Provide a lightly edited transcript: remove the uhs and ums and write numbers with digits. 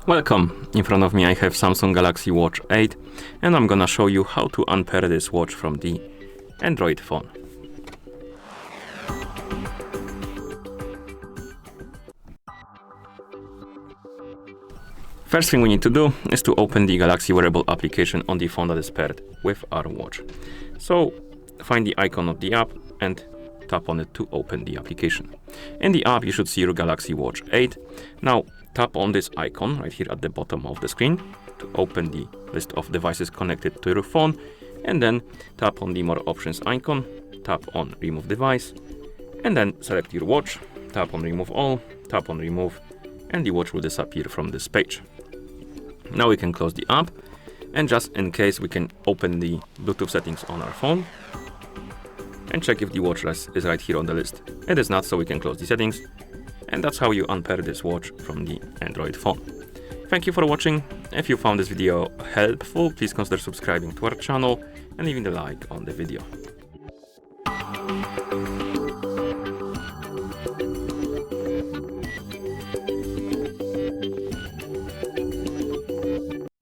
Welcome! In front of me I have Samsung Galaxy Watch 8 and I'm gonna show you how to unpair this watch from the Android phone. First thing we need to do is to open the Galaxy Wearable application on the phone that is paired with our watch. So find the icon of the app and tap on it to open the application. In the app you should see your Galaxy Watch 8. Now tap on this icon right here at the bottom of the screen to open the list of devices connected to your phone, and then tap on the More Options icon, tap on Remove Device, and then select your watch, tap on Remove All, tap on Remove, and the watch will disappear from this page. Now we can close the app, and just in case we can open the Bluetooth settings on our phone and check if the watch is right here on the list. It is not, so we can close the settings. And that's how you unpair this watch from the Android phone. Thank you for watching. If you found this video helpful, please consider subscribing to our channel and leaving a like on the video.